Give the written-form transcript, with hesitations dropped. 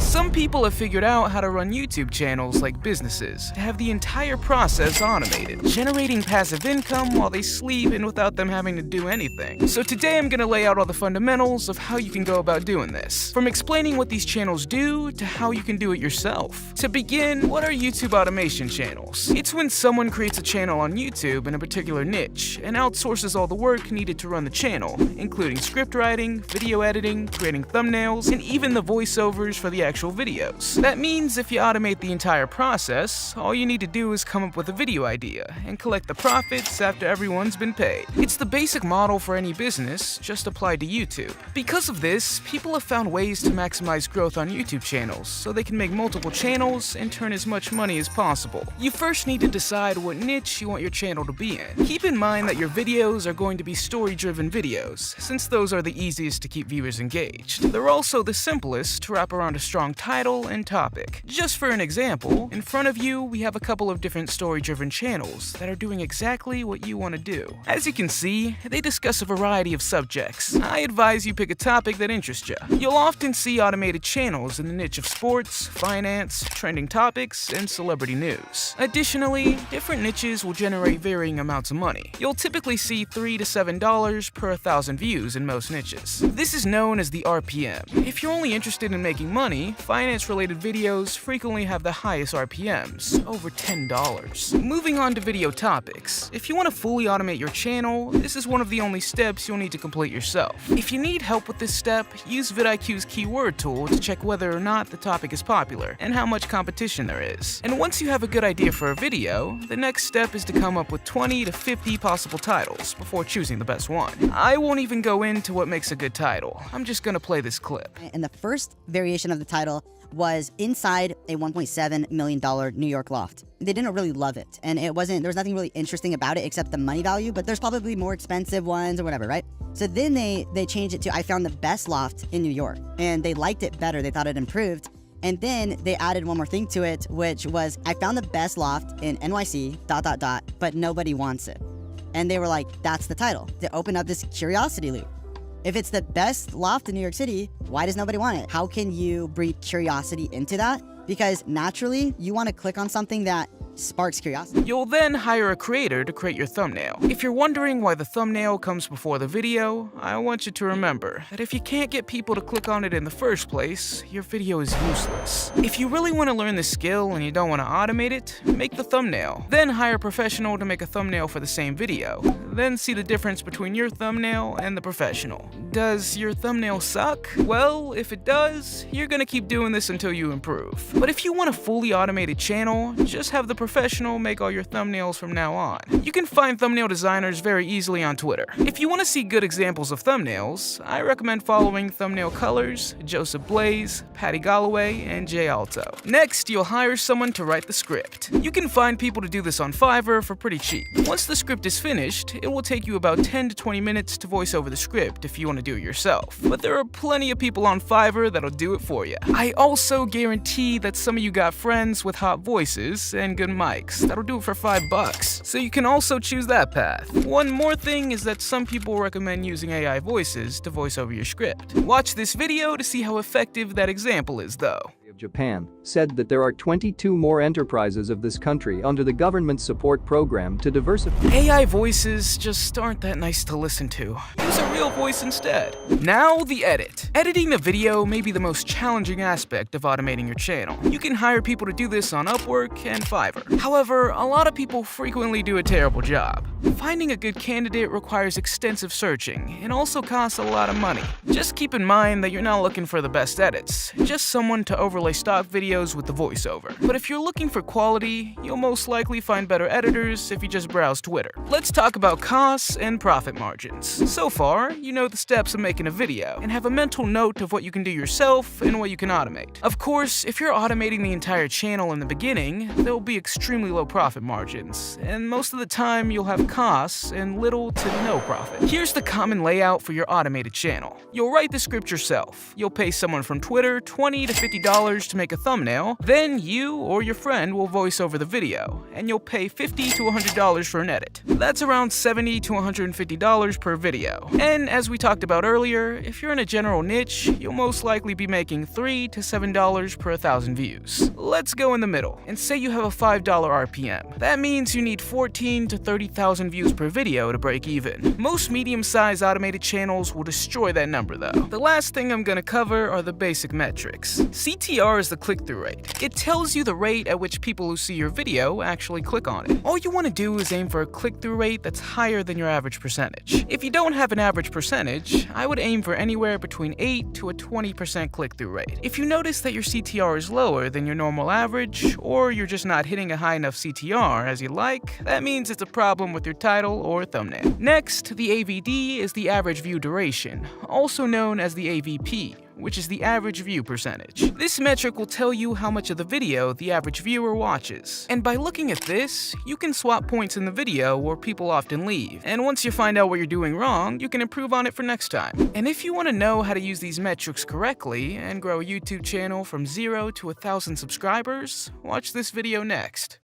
Some people have figured out how to run YouTube channels like businesses to have the entire process automated, generating passive income while they sleep and without them having to do anything. So today I'm gonna lay out all the fundamentals of how you can go about doing this, from explaining what these channels do to how you can do it yourself. To begin, what are YouTube automation channels? It's when someone creates a channel on YouTube in a particular niche and outsources all the work needed to run the channel, including script writing, video editing, creating thumbnails, and even the voiceovers for the actual videos. That means if you automate the entire process, all you need to do is come up with a video idea and collect the profits after everyone's been paid. It's the basic model for any business, just applied to YouTube. Because of this, people have found ways to maximize growth on YouTube channels so they can make multiple channels and turn as much money as possible. You first need to decide what niche you want your channel to be in. Keep in mind that your videos are going to be story-driven videos, since those are the easiest to keep viewers engaged. They're also the simplest to wrap around a strong title and topic. Just for an example, in front of you we have a couple of different story-driven channels that are doing exactly what you want to do. As you can see, they discuss a variety of subjects. I advise you pick a topic that interests you. You'll often see automated channels in the niche of sports, finance, trending topics, and celebrity news. Additionally, different niches will generate varying amounts of money. You'll typically see $3 to $7 per 1,000 views in most niches. This is known as the RPM. If you're only interested in making money, finance-related videos frequently have the highest RPMs, over $10. Moving on to video topics. If you want to fully automate your channel, this is one of the only steps you'll need to complete yourself. If you need help with this step, use vidIQ's keyword tool to check whether or not the topic is popular and how much competition there is. And once you have a good idea for a video, the next step is to come up with 20 to 50 possible titles before choosing the best one. I won't even go into what makes a good title. I'm just gonna play this clip. And the first variation of the title was inside a $1.7 million New York loft. They didn't really love it, and there was nothing really interesting about it except the money value, but there's probably more expensive ones or whatever, right? So then they changed it to I found the best loft in New York, and they liked it better. They thought it improved. And then they added one more thing to it, which was I found the best loft in NYC, ... but nobody wants it. And they were like, that's the title. They opened up this curiosity loop. If it's the best loft in New York City, why does nobody want it? How can you breed curiosity into that? Because naturally, you want to click on something that sparks curiosity. You'll then hire a creator to create your thumbnail. If you're wondering why the thumbnail comes before the video, I want you to remember that if you can't get people to click on it in the first place, your video is useless. If you really want to learn this skill and you don't want to automate it, make the thumbnail. Then hire a professional to make a thumbnail for the same video. Then see the difference between your thumbnail and the professional. Does your thumbnail suck? Well, if it does, you're gonna keep doing this until you improve. But if you want a fully automated channel, just have the professional make all your thumbnails from now on. You can find thumbnail designers very easily on Twitter. If you want to see good examples of thumbnails, I recommend following Thumbnail Colors, Joseph Blaze, Patty Galloway, and Jay Alto. Next, you'll hire someone to write the script. You can find people to do this on Fiverr for pretty cheap. Once the script is finished, it will take you about 10 to 20 minutes to voice over the script if you want to do it yourself. But there are plenty of people on Fiverr that'll do it for you. I also guarantee that some of you got friends with hot voices and good mics. That'll do it for $5. So you can also choose that path. One more thing is that some people recommend using AI voices to voice over your script. Watch this video to see how effective that example is though. Japan said that there are 22 more enterprises of this country under the government support program to diversify. AI voices just aren't that nice to listen to. Use a real voice instead. Now the edit. Editing the video may be the most challenging aspect of automating your channel. You can hire people to do this on Upwork and Fiverr. However, a lot of people frequently do a terrible job. Finding a good candidate requires extensive searching and also costs a lot of money. Just keep in mind that you're not looking for the best edits, just someone to overlay stock videos with the voiceover. But if you're looking for quality, you'll most likely find better editors if you just browse Twitter. Let's talk about costs and profit margins. So far, you know the steps of making a video and have a mental note of what you can do yourself and what you can automate. Of course, if you're automating the entire channel in the beginning, there will be extremely low profit margins, and most of the time you'll have costs and little to no profit. Here's the common layout for your automated channel. You'll write the script yourself. You'll pay someone from Twitter $20 to $50 $50 to make a thumbnail, then you or your friend will voice over the video, and you'll pay $50 to $100 for an edit. That's around $70 to $150 per video. And as we talked about earlier, if you're in a general niche, you'll most likely be making $3 to $7 per 1,000 views. Let's go in the middle, and say you have a $5 RPM. That means you need 14 to 30,000 views per video to break even. Most medium-sized automated channels will destroy that number though. The last thing I'm gonna cover are the basic metrics. CTR is the click-through rate. It tells you the rate at which people who see your video actually click on it. All you want to do is aim for a click-through rate that's higher than your average percentage. If you don't have an average percentage, I would aim for anywhere between 8 to a 20% click-through rate. If you notice that your CTR is lower than your normal average, or you're just not hitting a high enough CTR as you like, that means it's a problem with your title or thumbnail. Next, the AVD is the average view duration, also known as the AVP, which is the average view percentage. This metric will tell you how much of the video the average viewer watches. And by looking at this, you can swap points in the video where people often leave. And once you find out what you're doing wrong, you can improve on it for next time. And if you want to know how to use these metrics correctly and grow a YouTube channel from 0 to 1,000 subscribers, watch this video next.